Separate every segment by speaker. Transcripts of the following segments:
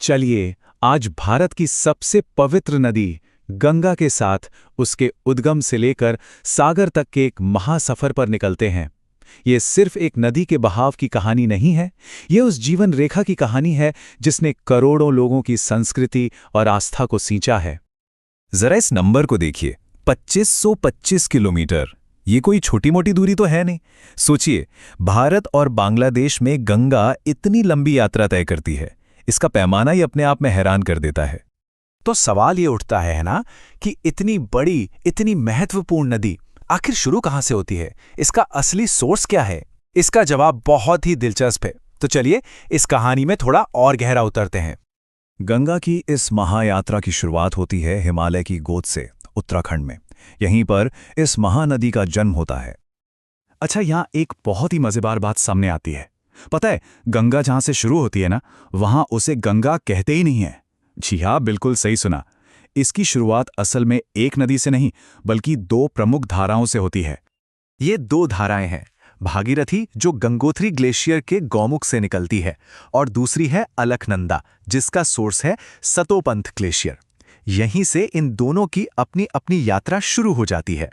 Speaker 1: चलिए आज भारत की सबसे पवित्र नदी गंगा के साथ उसके उद्गम से लेकर सागर तक के एक महासफर पर निकलते हैं। ये सिर्फ एक नदी के बहाव की कहानी नहीं है, ये उस जीवन रेखा की कहानी है जिसने करोड़ों लोगों की संस्कृति और आस्था को सींचा है।
Speaker 2: जरा इस नंबर को देखिए, 2525 किलोमीटर। ये कोई छोटी मोटी दूरी तो है नहीं। सोचिए, भारत और बांग्लादेश में गंगा इतनी लंबी यात्रा तय करती है। इसका पैमाना ही अपने आप में हैरान कर देता है।
Speaker 1: तो सवाल ये उठता है ना कि इतनी बड़ी, इतनी महत्वपूर्ण नदी आखिर शुरू कहाँ से होती है? इसका असली सोर्स क्या है? इसका जवाब बहुत ही दिलचस्प है। तो चलिए इस कहानी में थोड़ा और गहरा उतरते हैं।
Speaker 2: गंगा की इस महायात्रा की शुरुआत होती है हिमालय की गोद से, उत्तराखंड में। यहीं पर इस महानदी का जन्म होता है।
Speaker 1: अच्छा, यहाँ एक बहुत ही मजेदार बात सामने आती है। पता है, गंगा जहां से शुरू होती है ना, वहां उसे गंगा कहते ही नहीं है। जी हाँ, बिल्कुल सही सुना। इसकी शुरुआत असल में एक नदी से नहीं, बल्कि दो प्रमुख धाराओं से होती है। ये दो धाराएं हैं, भागीरथी जो गंगोत्री ग्लेशियर के गौमुख से निकलती है, और दूसरी है अलकनंदा जिसका सोर्स है सतोपंथ ग्लेशियर। यहीं से इन दोनों की अपनी अपनी यात्रा शुरू हो जाती है।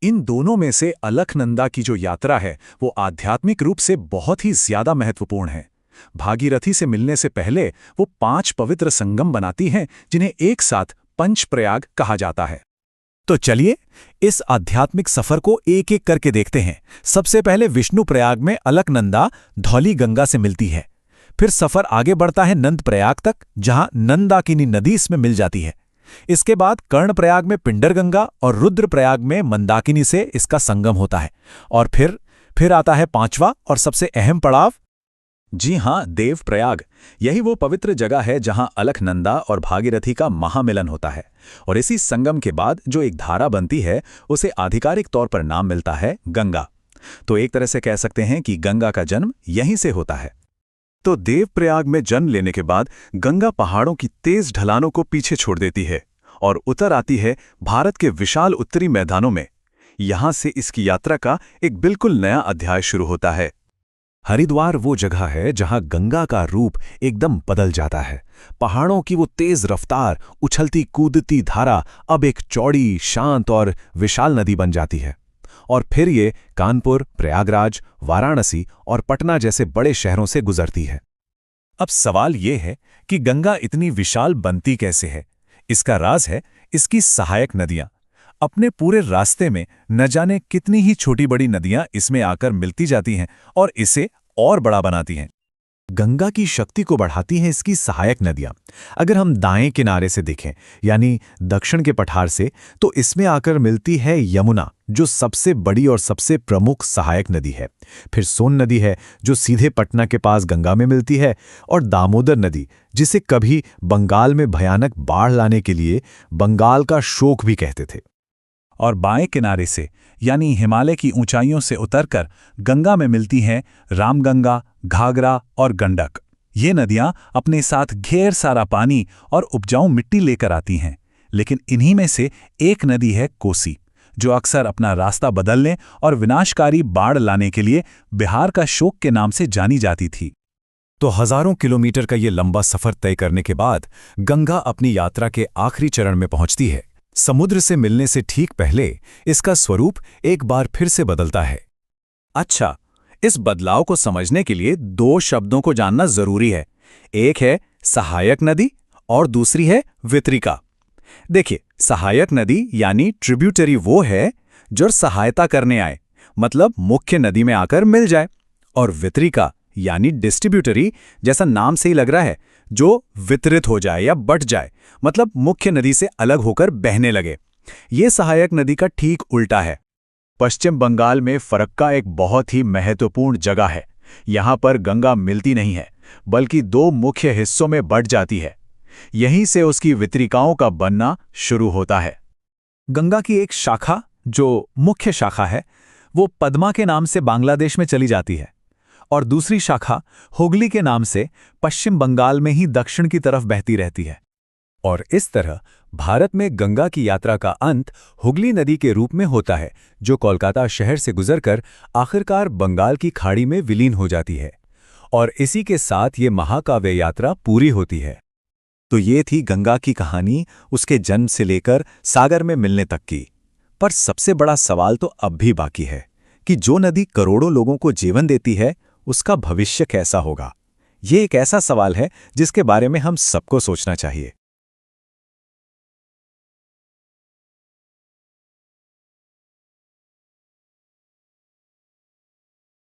Speaker 1: इन दोनों में से अलकनंदा की जो यात्रा है वो आध्यात्मिक रूप से बहुत ही ज्यादा महत्वपूर्ण है। भागीरथी से मिलने से पहले वो 5 पवित्र संगम बनाती हैं जिन्हें एक साथ पंचप्रयाग कहा जाता है। तो चलिए इस आध्यात्मिक सफर को एक एक करके देखते हैं। सबसे पहले विष्णुप्रयाग में अलकनंदा धौली गंगा से मिलती है। फिर सफर आगे बढ़ता है नंदप्रयाग तक, जहां नंदाकिनी नदी इसमें मिल जाती है। इसके बाद कर्णप्रयाग में पिंडरगंगा और रुद्रप्रयाग में मंदाकिनी से इसका संगम होता है। और फिर आता है 5वां और सबसे अहम पड़ाव। जी हां, देवप्रयाग। यही वो पवित्र जगह है जहां अलकनंदा और भागीरथी का महामिलन होता है। और इसी संगम के बाद जो एक धारा बनती है उसे आधिकारिक तौर पर नाम मिलता है गंगा। तो एक तरह से कह सकते हैं कि गंगा का जन्म यहीं से होता है। तो देवप्रयाग में जन्म लेने के बाद गंगा पहाड़ों की तेज ढलानों को पीछे छोड़ देती है और उतर आती है भारत के विशाल उत्तरी मैदानों में। यहां से इसकी यात्रा का एक बिल्कुल नया अध्याय शुरू होता है।
Speaker 2: हरिद्वार वो जगह है जहां गंगा का रूप एकदम बदल जाता है। पहाड़ों की वो तेज रफ्तार, उछलती कूदती धारा अब एक चौड़ी, शांत और विशाल नदी बन जाती है। और फिर ये कानपुर, प्रयागराज, वाराणसी और पटना जैसे बड़े शहरों से गुजरती है।
Speaker 1: अब सवाल ये है कि गंगा इतनी विशाल बनती कैसे है? इसका राज है इसकी सहायक नदियां। अपने पूरे रास्ते में न जाने कितनी ही छोटी बड़ी नदियां इसमें आकर मिलती जाती हैं और इसे और बड़ा बनाती हैं।
Speaker 2: गंगा की शक्ति को बढ़ाती हैं इसकी सहायक नदियां। अगर हम दाएं किनारे से देखें, यानी दक्षिण के पठार से, तो इसमें आकर मिलती है यमुना, जो सबसे बड़ी और सबसे प्रमुख सहायक नदी है। फिर सोन नदी है जो सीधे पटना के पास गंगा में मिलती है, और दामोदर नदी, जिसे कभी बंगाल में भयानक बाढ़ लाने के लिए बंगाल का शोक भी कहते थे।
Speaker 1: और बाएं किनारे से, यानी हिमालय की ऊंचाइयों से उतरकर गंगा में मिलती हैं रामगंगा, घाघरा और गंडक। ये नदियां अपने साथ ढेर सारा पानी और उपजाऊ मिट्टी लेकर आती हैं। लेकिन इन्हीं में से एक नदी है कोसी, जो अक्सर अपना रास्ता बदलने और विनाशकारी बाढ़ लाने के लिए बिहार का शोक के नाम से जानी जाती थी।
Speaker 2: तो हजारों किलोमीटर का ये लंबा सफर तय करने के बाद गंगा अपनी यात्रा के आखिरी चरण में पहुंचती है। समुद्र से मिलने से ठीक पहले इसका स्वरूप एक बार फिर से बदलता है।
Speaker 1: अच्छा, इस बदलाव को समझने के लिए 2 शब्दों को जानना जरूरी है। एक है सहायक नदी और दूसरी है वितरिका। देखिए, सहायक नदी यानी ट्रिब्यूटरी वो है जो सहायता करने आए, मतलब मुख्य नदी में आकर मिल जाए। और वितरिका यानी डिस्ट्रीब्यूटरी, जैसा नाम से ही लग रहा है, जो वितरित हो जाए या बट जाए, मतलब मुख्य नदी से अलग होकर बहने लगे। ये सहायक नदी का ठीक उल्टा है। पश्चिम बंगाल में फरक्का एक बहुत ही महत्वपूर्ण जगह है। यहाँ पर गंगा मिलती नहीं है, बल्कि 2 मुख्य हिस्सों में बट जाती है। यहीं से उसकी वितरिकाओं का बनना शुरू होता है। गंगा की एक शाखा, जो मुख्य शाखा है, वो पद्मा के नाम से बांग्लादेश में चली जाती है, और दूसरी शाखा हुगली के नाम से पश्चिम बंगाल में ही दक्षिण की तरफ बहती रहती है।
Speaker 2: और इस तरह भारत में गंगा की यात्रा का अंत हुगली नदी के रूप में होता है, जो कोलकाता शहर से गुजरकर आखिरकार बंगाल की खाड़ी में विलीन हो जाती है। और इसी के साथ ये महाकाव्य यात्रा पूरी होती है। तो ये थी गंगा की कहानी, उसके जन्म से लेकर सागर में मिलने तक की। पर सबसे बड़ा सवाल तो अब भी बाकी है कि जो नदी करोड़ों लोगों को जीवन देती है, उसका भविष्य कैसा होगा। ये एक ऐसा सवाल है जिसके बारे में हम सबको सोचना चाहिए।